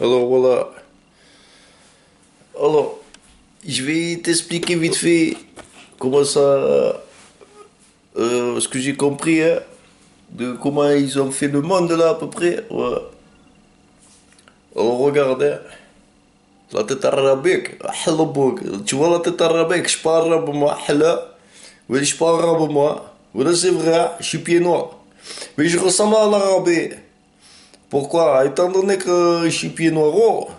Alors voilà. Alors, je vais t'expliquer vite fait comment ça, ce que j'ai compris, hein, de comment ils ont fait le monde là à peu près. Ouais. Alors regarde, hein, la tête arabique, أحلى بوك. Tu vois la tête arabique, je parle arabe moi, أحلى. Oui, je parle arabe moi. Voilà, c'est vrai, je suis pied noir. Mais je ressemble à l'arabe. Pourquoi? Étant donné que je suis pied noir,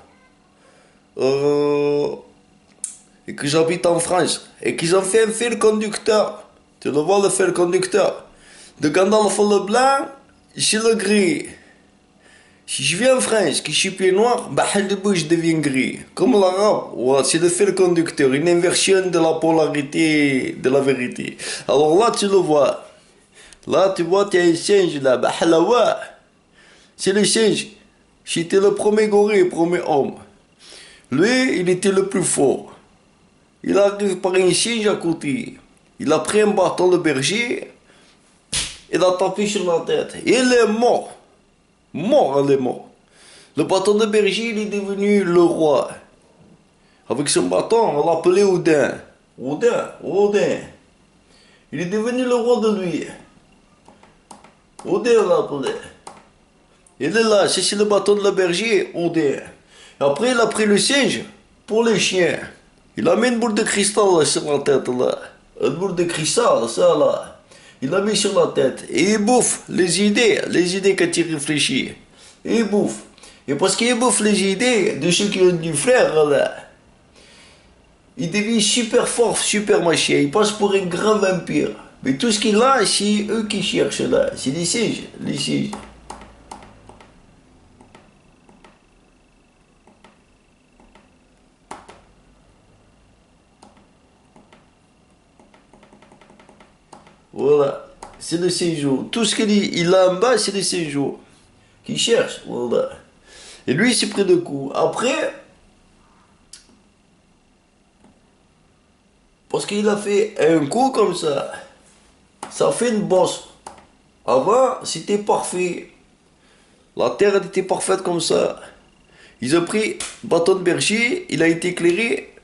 euh, et que j'habite en France, et qu'ils ont fait un fil conducteur. Tu le vois le fil conducteur? De Gandalf le blanc chez le gris. Si je viens en France, que je suis pied noir, bah de bout je deviens gris. Comme l'arabe, ouais, c'est le fil conducteur, une inversion de la polarité de la vérité. Alors là, tu le vois. Là, tu vois, tu as un singe là, bah là, ouais. C'est le singe. J'étais le premier gorille, le premier homme. Lui, il était le plus fort. Il arrive par un singe à côté. Il a pris un bâton de berger. Il a tapé sur la tête. Il est mort. Mort, il est mort. Le bâton de berger, il est devenu le roi. Avec son bâton, on l'appelait Odin. Odin, Odin. Il est devenu le roi de lui. Odin, on l'appelait. Il est là, c'est le bâton de la berger, Odin. Après, il a pris le singe pour les chiens. Il a mis une boule de cristal là, sur la tête, là. Une boule de cristal, ça, là. Il l'a mis sur la tête. Et il bouffe les idées quand il réfléchit. Et il bouffe. Et parce qu'il bouffe les idées de ceux qui ont du frère, là, il devient super fort, super machin. Il passe pour un grand vampire. Mais tout ce qu'il a, c'est eux qui cherchent, là. C'est les singes, les singes. Voilà, c'est le séjour. Tout ce qu'il a en bas, c'est le séjour. Qu'il cherche, voilà. Et lui, il s'est pris de coups. Après, parce qu'il a fait un coup comme ça fait une bosse. Avant, c'était parfait. La terre elle était parfaite comme ça. Ils ont pris bâton de berger, il a été éclairé,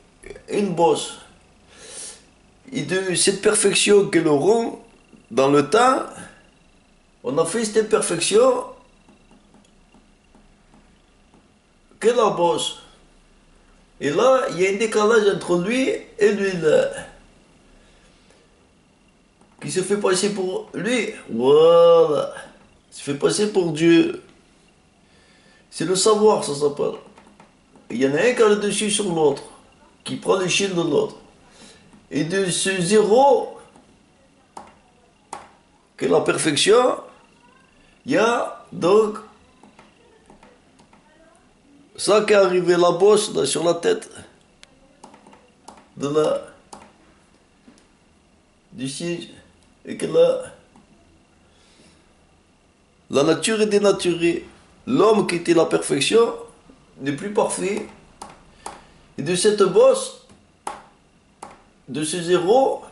une bosse. Et de cette perfection qu'elle auront dans le temps, on a fait cette imperfection que la bosse. Et là, il y a un décalage entre lui et lui là. Qui se fait passer pour lui. Voilà. Il se fait passer pour Dieu. C'est le savoir, ça s'appelle. Il y en a un qui a le dessus sur l'autre. Qui prend le chien de l'autre. Et de ce zéro, que la perfection, il y a donc ça qui est arrivé, la bosse là, sur la tête de du siège. Et que la nature est dénaturée. L'homme qui était la perfection n'est plus parfait. Et de cette bosse, de ce zéro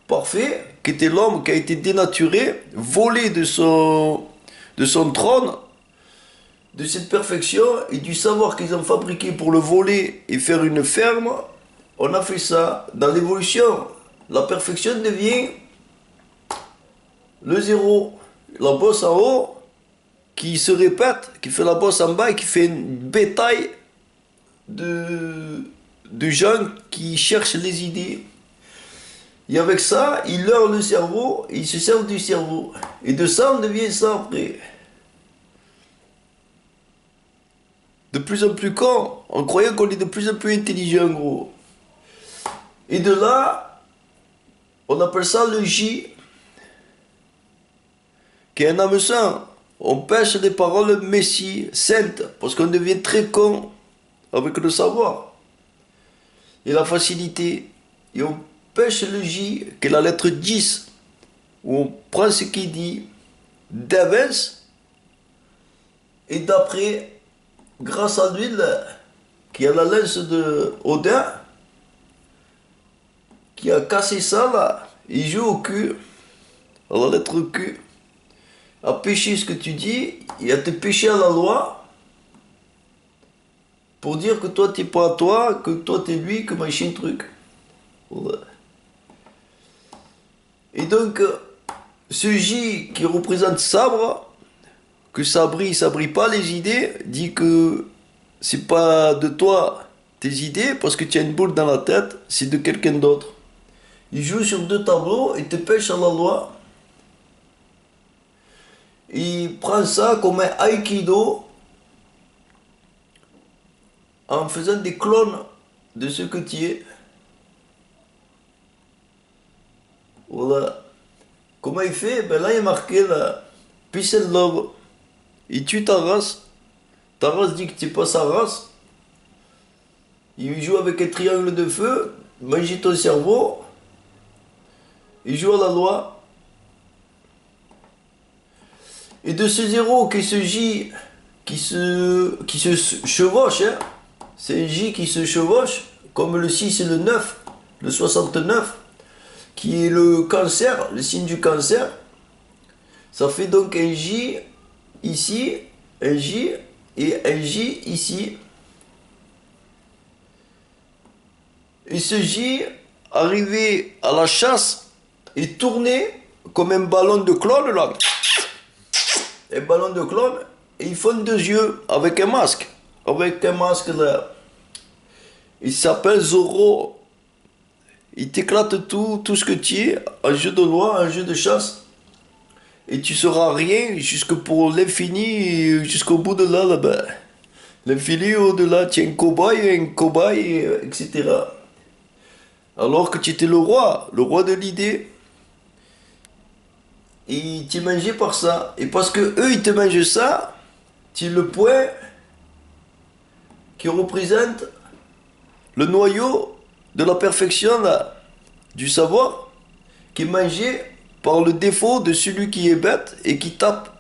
parfait, qui était l'homme qui a été dénaturé, volé de son trône, de cette perfection et du savoir qu'ils ont fabriqué pour le voler et faire une ferme, on a fait ça. Dans l'évolution, la perfection devient le zéro. La bosse en haut, qui se répète, qui fait la bosse en bas et qui fait une bétail de gens qui cherchent les idées. Et avec ça, ils leurrent le cerveau, et ils se servent du cerveau. Et de ça, on devient ça après. De plus en plus con, en croyant qu'on est de plus en plus intelligent, gros. Et de là, on appelle ça le J, qui est un hameçon. On pêche des paroles messie, saintes, parce qu'on devient très con avec le savoir et la facilité. Et on pêche le J, qui est la lettre 10, où on prend ce qu'il dit d'avance, et d'après, grâce à l'huile, qui a la lance de Odin, qui a cassé ça là, il joue au cul, à la lettre Q, à pécher ce que tu dis, et à te pécher à la loi, pour dire que toi t'es pas toi, que toi t'es lui, que machin truc. Voilà. Et donc, ce J qui représente sabre, que ça brille pas les idées, dit que c'est pas de toi tes idées parce que tu as une boule dans la tête, c'est de quelqu'un d'autre. Il joue sur deux tableaux et te pêche à la loi. Il prend ça comme un aïkido en faisant des clones de ce que tu es. Voilà. Comment il fait? Ben là, il est marqué là, Peace and Love. Il tue ta race. Ta race dit que tu n'es pas sa race. Il joue avec un triangle de feu, mange ton cerveau. Il joue à la loi. Et de ce zéro qui se J, qui se chevauche, hein, c'est un J qui se chevauche, comme le 6 et le 9, le 69, qui est le cancer, le signe du cancer. Ça fait donc un J ici, un J et un J ici. Et ce J, arrivé à la chasse, est tourné comme un ballon de clone là. Un ballon de clone, et ils font deux yeux avec un masque. Avec un masque là. Il s'appelle Zorro. Il t'éclate tout ce que tu es, un jeu de loi, un jeu de chasse. Et tu seras rien jusque pour l'infini, jusqu'au bout de là, là-bas. L'infini au-delà, tu es un cobaye, etc. Alors que tu étais le roi de l'idée. Et tu es mangé par ça. Et parce que eux, ils te mangent ça, tu es le point qui représente le noyau de la perfection là, du savoir, qui est mangé par le défaut de celui qui est bête et qui tape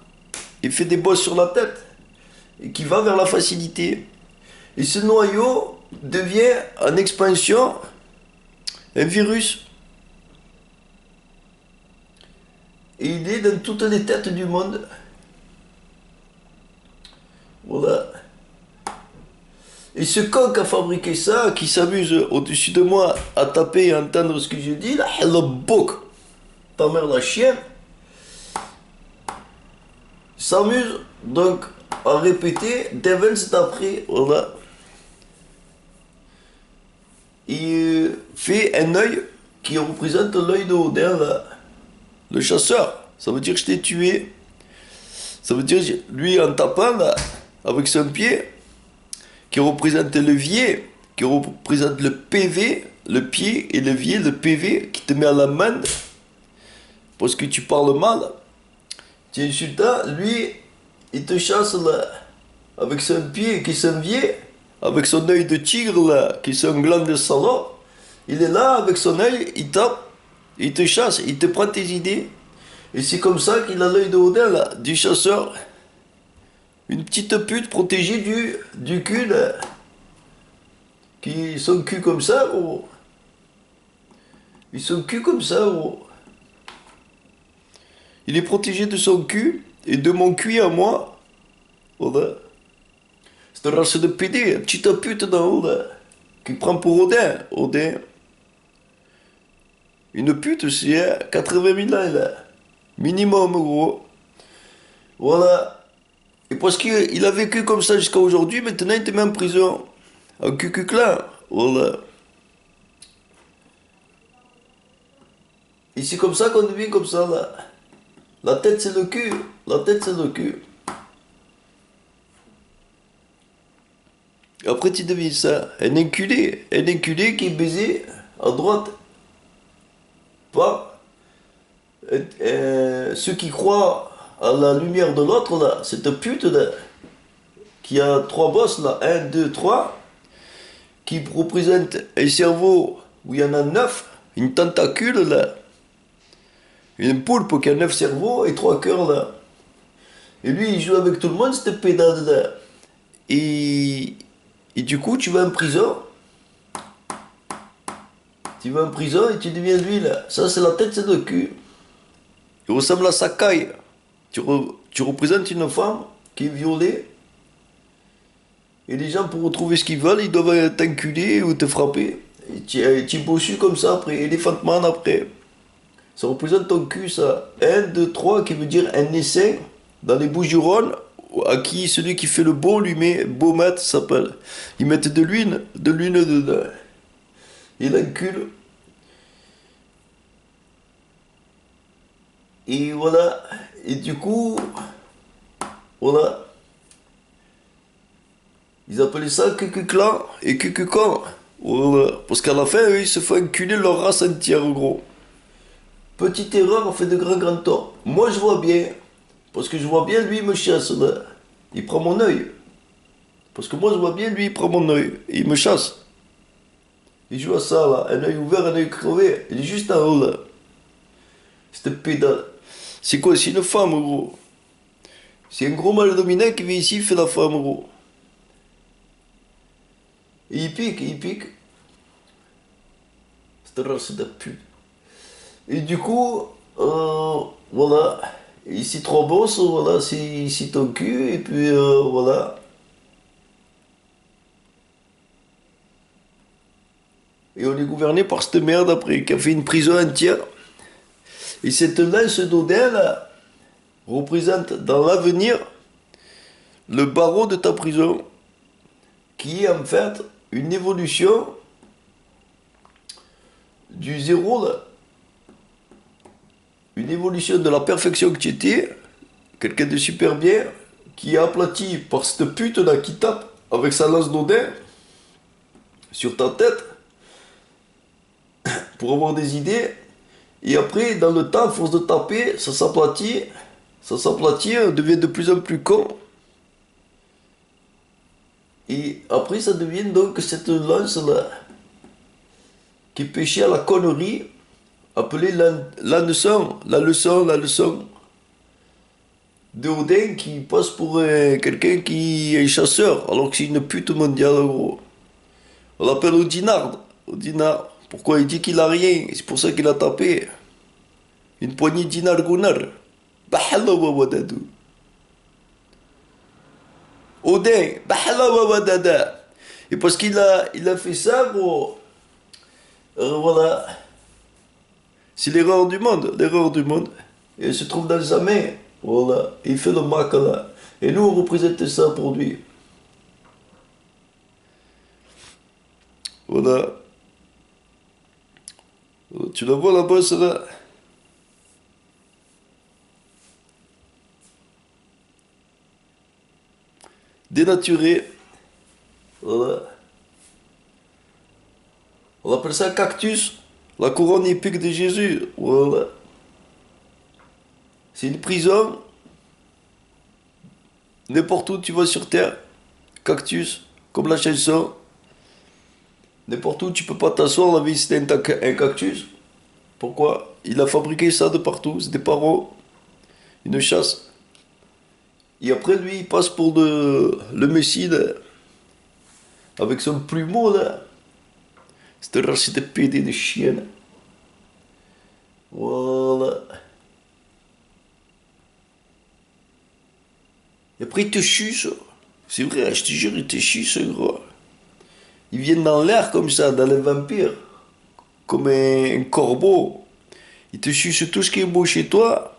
et fait des bosses sur la tête et qui va vers la facilité. Et ce noyau devient en expansion un virus. Et il est dans toutes les têtes du monde. Voilà. Et ce con qui a fabriqué ça, qui s'amuse au-dessus de moi à taper et à entendre ce que je dis, là, le bouc, ta mère la chienne, s'amuse donc à répéter d'avance d'après, voilà. Il fait un œil qui représente l'œil de Odin, là. Le chasseur, ça veut dire que je t'ai tué. Ça veut dire, lui en tapant, là, avec son pied, qui représente le levier, qui représente le PV, le pied et levier, le PV, qui te met à l'amende, parce que tu parles mal. Tu es insultant, lui, il te chasse là, avec son pied qui s'en vient, avec son œil de tigre là, qui est son gland de salaud. Il est là, avec son œil, il tape, il te chasse, il te prend tes idées. Et c'est comme ça qu'il a l'œil de Odin là, du chasseur. Une petite pute protégée du cul là. Qui son cul comme ça, gros. Ils sont cul comme ça, gros. Il est protégé de son cul et de mon cul à moi. Voilà. C'est une race de PD, une petite pute d'en haut là. Qui prend pour Odin. Odin. Une pute, c'est 80 000 ans là. Minimum, gros. Voilà. Et parce qu'il a vécu comme ça jusqu'à aujourd'hui, maintenant il te met en prison. En cucuclin. Voilà. Et c'est comme ça qu'on devient comme ça, là. La tête, c'est le cul. La tête, c'est le cul. Et après, tu deviens ça. Un inculé. Un inculé qui est baisé à droite. Pas ceux qui croient à la lumière de l'autre, là. Cette pute, là. Qui a trois bosses, là. 1, 2, 3. Qui représente un cerveau où il y en a 9. Une tentacule, là. Une poulpe qui a 9 cerveaux et 3 cœurs là. Et lui, il joue avec tout le monde, cette pédale là. Et du coup, tu vas en prison. Tu vas en prison et tu deviens lui là. Ça, c'est la tête, c'est le cul. Il ressemble à Sakai. Tu représentes une femme qui est violée. Et les gens, pour retrouver ce qu'ils veulent, ils doivent t'enculer ou te frapper. Et tu es bossu comme ça après. Elephant Man après. Ça représente ton cul, ça. Un, 2, 3, qui veut dire un essaim dans les Bouches-du-Rhône, à qui celui qui fait le beau lui met Beaumat, ça s'appelle. Ils mettent de l'huile dedans. Il encule. Et voilà. Et du coup, voilà. Ils appelaient ça Cucuclan et Cucucan. Voilà. Parce qu'à la fin, eux, ils se font enculer leur race entière, gros. Petite erreur fait de grands torts. Moi, je vois bien. Parce que je vois bien, lui, il me chasse, là. Il prend mon œil. Parce que moi, je vois bien, lui, il prend mon œil. Et il me chasse. Il joue à ça, là. Un œil ouvert, un œil crevé. Il est juste en haut, là. Cette pédale. C'est quoi? C'est une femme, gros. C'est un gros mâle dominant qui vient ici, il fait la femme, gros. Et il pique, il pique. C'est une race de pute. Et du coup, voilà. Ici, trop bosse, voilà, c'est ici ton cul, et puis voilà. Et on est gouverné par cette merde après, qui a fait une prison entière. Et cette lance d'Odin, là, représente dans l'avenir le barreau de ta prison, qui est en fait une évolution du zéro, là. Une évolution de la perfection que tu étais, quelqu'un de super bien, qui est aplati par cette pute là qui tape avec sa lance d'Odin sur ta tête pour avoir des idées. Et après, dans le temps, à force de taper, ça s'aplatit, on devient de plus en plus con. Et après, ça devient donc cette lance-là qui pêchait à la connerie, appelée la leçon de Odin, qui passe pour quelqu'un qui est chasseur, alors que c'est une pute mondiale, gros. On l'appelle Odinard. Odinard. Pourquoi il dit qu'il a rien? C'est pour ça qu'il a tapé. Une poignée d'Inar Gunnar. Bahala wawadadou. Odin. Bahala wawadada. Et parce qu'il a fait ça, gros. Voilà. C'est l'erreur du monde. L'erreur du monde. Et elle se trouve dans sa main. Voilà. Et il fait le mac là. Et nous, on représente ça pour lui. Voilà. Tu la vois là-bas, celle-là? Dénaturé. Voilà. On appelle ça cactus. La couronne épique de Jésus. Voilà. C'est une prison. N'importe où tu vas sur terre. Cactus. Comme la chanson. N'importe où tu peux pas t'asseoir, la vie c'était un cactus. Pourquoi? Il a fabriqué ça de partout. C'est des parois. Une chasse. Et après lui, il passe pour le Messie, là. Avec son plumeau, là. C'est un raciste de pédé de chienne. Voilà. Et après, il te suce. C'est vrai, je te jure, il te suce, gros. Ils viennent dans l'air comme ça, dans les vampires. Comme un corbeau. Il te suce tout ce qui est beau chez toi.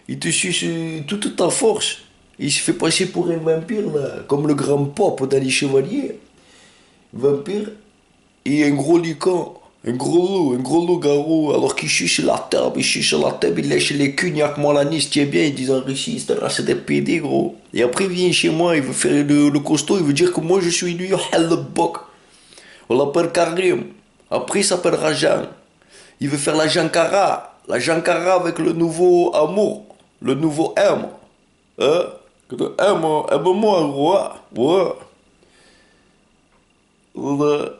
Il te suce toute ta force. Il se fait passer pour un vampire, là. Comme le grand Pop dans les Chevaliers. Vampire. Et un gros lican. Un gros loup-garou. Alors qu'il chuche la table, il lèche les culs, n'y a que moi la nice, tiens bien, ils disent en Russie, c'est une race de PD, gros. Et après, il vient chez moi, il veut faire le costaud, il veut dire que moi je suis lui, le boc. On l'appelle Karim. Après, il s'appelle Rajan. Il veut faire la Jankara. La Jankara avec le nouveau amour. Le nouveau M. Hein? Que le M, aime-moi, gros. Ouais. Ouais.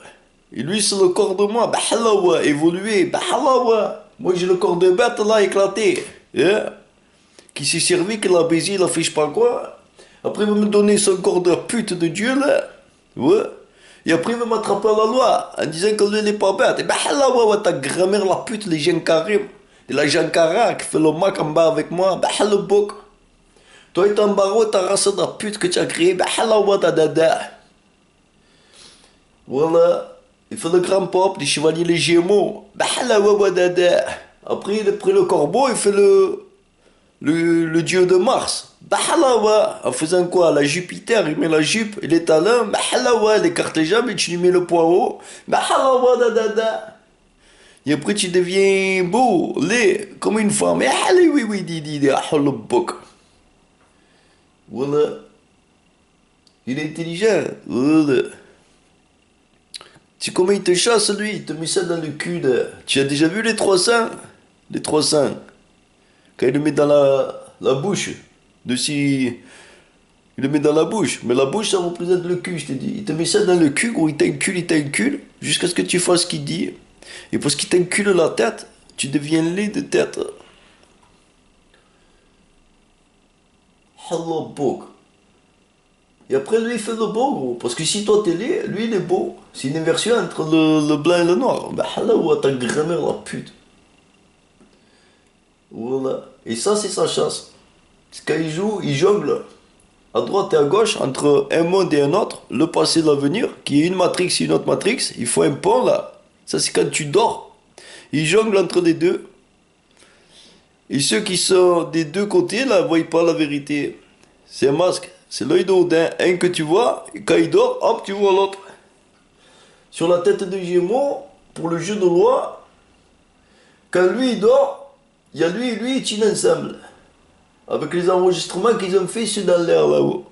Et lui, c'est le corps de moi. Bahalawa, évolué. Bahalawa. Moi, j'ai le corps de bête, là, éclaté. Hein? Qui s'est servi, qu'il a baisé, il a fait je sais pas quoi. Après, il va me donner son corps de pute de Dieu, là. Ouais. Et après, il va m'attraper à la loi en disant que lui, il n'est pas bête. Et bah, là, ouais, ta grand-mère, la pute, les gens Karim. Et la Jankara qui fait le mac en bas avec moi. Bah, le boc. Toi, et ton barreau, ta race de pute que tu as créé. Bah, là, ouais, ta dada. Voilà. Il fait le grand peuple, les chevaliers, les gémeaux. Bahalawa wadada. Après, il a pris le corbeau, il fait le dieu de Mars. Bahalawa. En faisant quoi? La Jupiter, il met la jupe, il est talons. Bahalawa, il écarte les jambes et tu lui mets le poireau. Bahalawa dadada. Et après, tu deviens beau, laid, comme une femme. Allez, oui, oui, dis, aholobok. Voilà. Il est intelligent. Voilà. Tu sais comment il te chasse, lui? Il te met ça dans le cul. Tu as déjà vu les 300? Les 300. Quand il le met dans la bouche. Dessus. Il le met dans la bouche. Mais la bouche, ça représente le cul, je t'ai dit. Il te met ça dans le cul, gros. Il t'encule. Jusqu'à ce que tu fasses ce qu'il dit. Et parce qu'il t'encule la tête, tu deviens laid de tête. Hello, bog. Et après, lui, il fait le beau, gros. Parce que si toi t'es laid, lui, il est beau. C'est une inversion entre le blanc et le noir. Bah, là où ta grand-mère, la pute. Voilà. Et ça, c'est sa chasse. Quand il joue, il jongle à droite et à gauche entre un monde et un autre, le passé et l'avenir, qui est une matrix et une autre matrix. Il faut un pont, là. Ça, c'est quand tu dors. Il jongle entre les deux. Et ceux qui sont des deux côtés, là, ne voient pas la vérité. C'est un masque. C'est l'œil d'Odin. Un que tu vois, et quand il dort, hop, tu vois l'autre. Sur la tête de Gémeaux, pour le jeu de loi, quand lui il dort, il y a lui et lui, ils tiennent ensemble. Avec les enregistrements qu'ils ont fait, c'est dans l'air là-haut.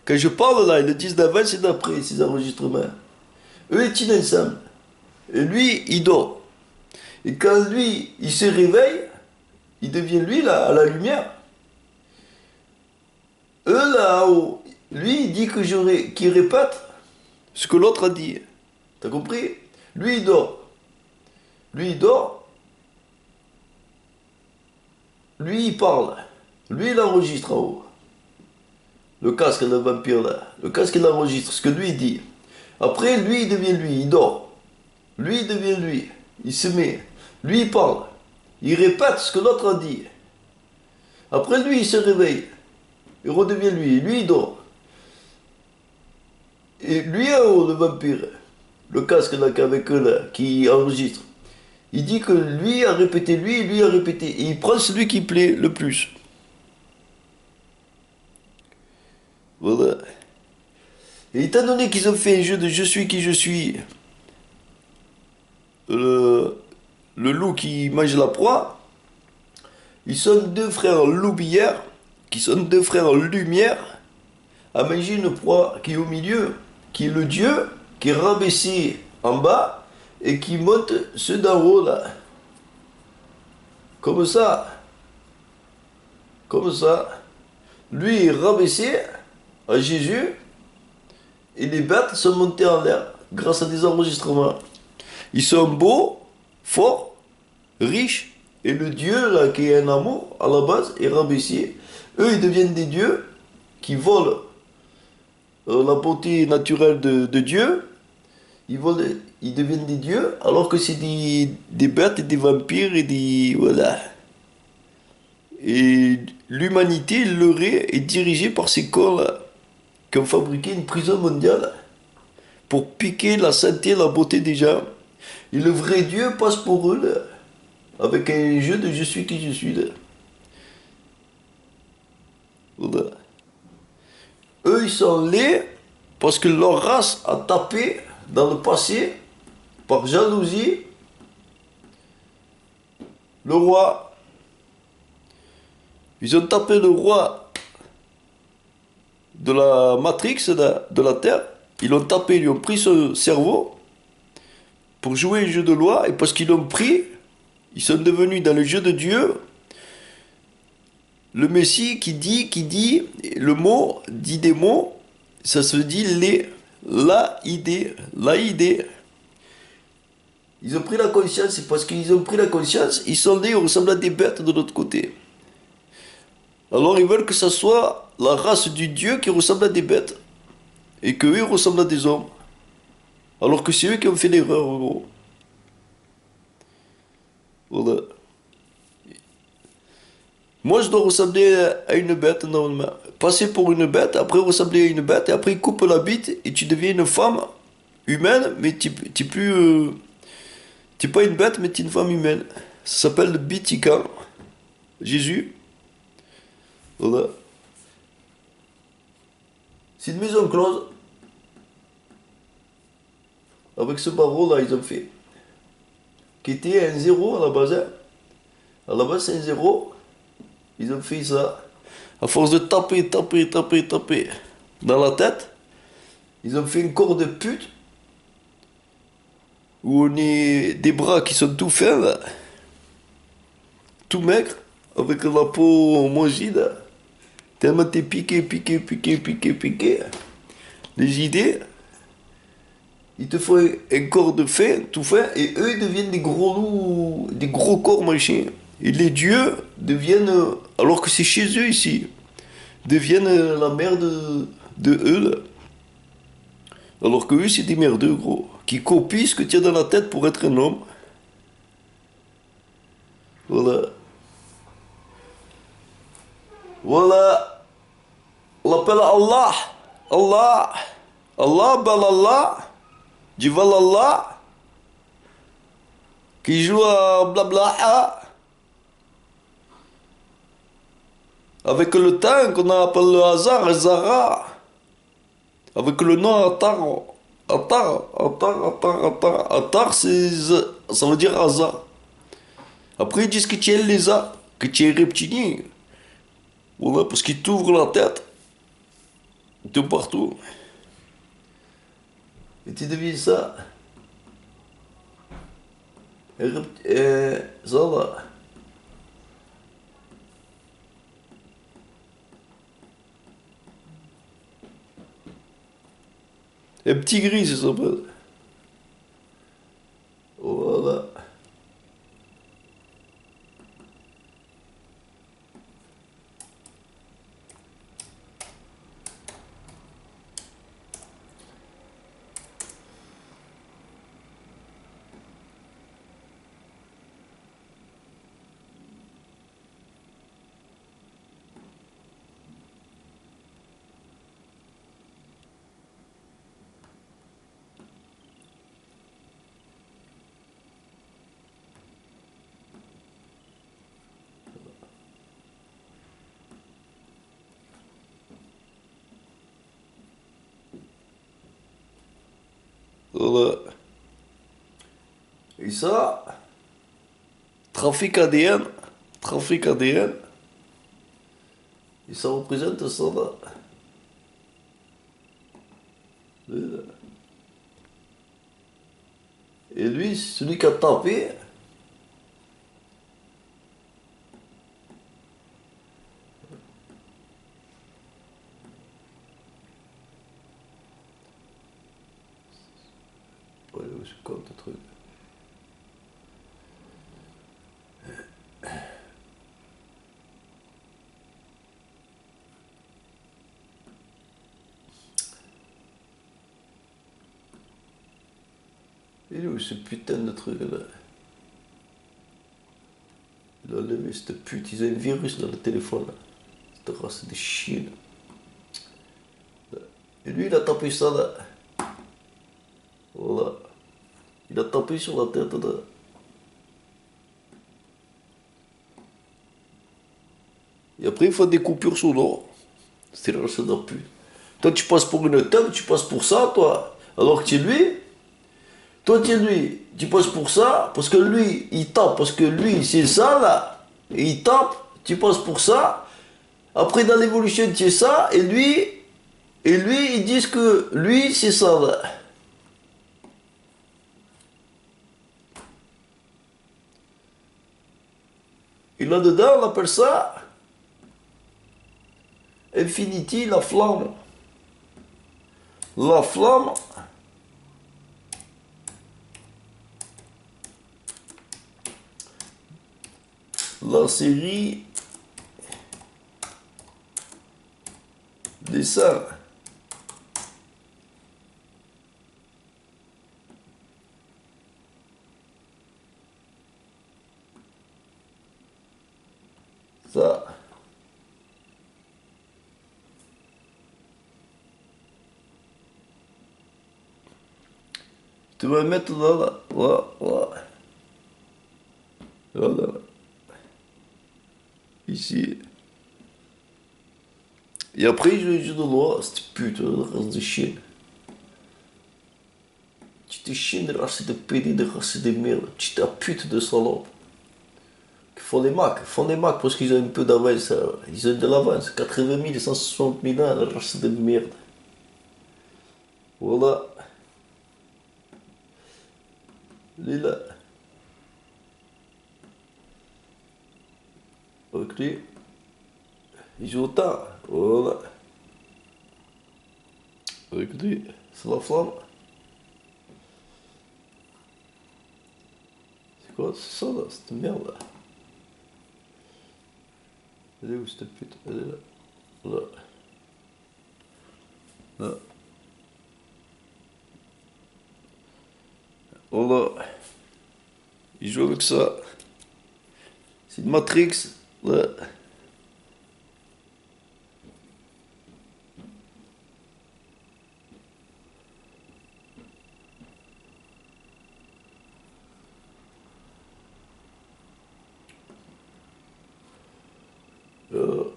Quand je parle là, ils le disent d'avant, c'est d'après, ces enregistrements. Eux, ils tiennent ensemble. Et lui, il dort. Et quand lui, il se réveille, il devient lui là, à la lumière. Eux là-haut, lui, il dit qu'il répète ce que l'autre a dit. T'as compris? Lui, il dort. Lui, il dort. Lui, il parle. Lui, il enregistre en haut. Le casque, le vampire là. Le casque, il enregistre ce que lui, il dit. Après, lui, il devient lui. Il dort. Lui, il devient lui. Il se met. Lui, il parle. Il répète ce que l'autre a dit. Après, lui, il se réveille. Il redevient lui. Lui, il dort. Et lui, en haut, le vampire, le casque là, avec eux là, qui enregistre, il dit que lui a répété, lui a répété. Et il prend celui qui plaît le plus. Voilà. Et étant donné qu'ils ont fait un jeu de je suis qui je suis, le loup qui mange la proie, ils sont deux frères loupières, qui sont deux frères lumière, à manger une proie qui est au milieu, qui est le dieu, qui est rabaissé en bas, et qui monte ceux d'en haut là. Comme ça. Comme ça. Lui est rabaissé à Jésus, et les bêtes sont montées en l'air, grâce à des enregistrements. Ils sont beaux, forts, riches, et le Dieu, là, qui est un amour, à la base, est rabaissé. Eux, ils deviennent des dieux qui volent la beauté naturelle de Dieu. Ils deviennent des dieux, alors que c'est des bêtes et des vampires et des... Voilà. Et l'humanité, leur est dirigée par ces corps-là, qui ont fabriqué une prison mondiale pour piquer la santé et la beauté des gens. Et le vrai Dieu passe pour eux, là, avec un jeu de je suis qui je suis, là. Voilà. Eux, ils sont laids parce que leur race a tapé dans le passé, par jalousie, le roi. Ils ont tapé le roi de la Matrix, de la Terre. Ils l'ont tapé, ils lui ont pris son cerveau pour jouer un jeu de loi. Et parce qu'ils l'ont pris, ils sont devenus dans le jeu de Dieu le Messie qui dit, le mot dit des mots, ça se dit la idée. Ils ont pris la conscience, et parce qu'ils ont pris la conscience, ils sont nés, ils ressemblent à des bêtes de l'autre côté. Alors ils veulent que ça soit la race du Dieu qui ressemble à des bêtes. Et qu'eux, ils ressemblent à des hommes. Alors que c'est eux qui ont fait l'erreur, gros. Voilà. Moi, je dois ressembler à une bête, normalement. Passer pour une bête, après ressembler à une bête, et après ils coupent la bite, et tu deviens une femme humaine, mais t'es plus. T'es pas une bête, mais t'es une femme humaine. Ça s'appelle le Bitika. Jésus. Voilà. C'est une maison close. Avec ce barreau là, ils ont fait. Qui était un zéro à la base, hein. À la base, c'est un zéro. Ils ont fait ça. À force de taper, taper, taper, taper dans la tête, ils ont fait une corps de pute où on est des bras qui sont tout fins, là, tout maigres, avec la peau mangée, là. Tellement t'es piqué, piqué, piqué, piqué, piqué. Les idées, ils te font un corps de fin, tout fin, et eux, ils deviennent des gros loups, des gros corps, machin. Et les dieux deviennent, alors que c'est chez eux ici, deviennent la mère de eux, là. Alors que eux, c'est des merdeux, gros, qui copient ce que tu as dans la tête pour être un homme. Voilà. Voilà. On l'appelle Allah. Allah. Allah, Balallah. Jivalallah. Qui joue à blabla. Avec le temps qu'on appelle le hasard, Zara. Avec le nom Attar. Attar, Attar, Attar, Attar. Attar, ça veut dire hasard. Après, ils disent que tu es lézard, que tu es reptilien. Voilà, parce qu'ils t'ouvrent la tête. De partout. Et tu deviens ça. Ça là. Un petit gris, ça s'appelle. Voilà. Voilà. Et ça, trafic ADN. Trafic ADN. Et ça représente ça là. Voilà. Et lui, celui qui a tapé, ouais, je compte le truc. Il est où ce putain de truc là? Il a enlevé cette pute, ils ont un virus dans le téléphone là. Cette race de chiens. Et lui, il a tapé ça là. Voilà. Il a tapé sur la tête là. Et après, il faut des coupures sonores. C'est la race de pute. Toi, tu passes pour une teub, tu passes pour ça, toi. Alors que tu es lui, toi, tu es lui, tu passes pour ça, parce que lui, il tape, parce que lui, c'est ça, là. Et il tape, tu passes pour ça. Après, dans l'évolution, tu es ça, et lui, ils disent que lui, c'est ça, là. Et là-dedans, on appelle ça Infinity, la flamme. La flamme, la série des ça. Ça. Tu vas mettre là. Voilà, voilà. Voilà. Ici. Et après, je vais de là, cette putain de race de chien. Petite chienne de race de pédé, de race de merde. Petite pute de salope. Font les Macs parce qu'ils ont un peu d'avance. Ils ont de l'avance. 80 000, 160 000 ans, la race de merde. Voilà. Il est là. Ok. Il joue autant. Voilà. Écoutez, c'est la flamme. C'est quoi ça là, cette merde là? Elle est où cette pute? Elle est là. Là. Là. Voilà. Il joue avec ça. C'est une Matrix. Là. Euh,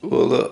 voilà.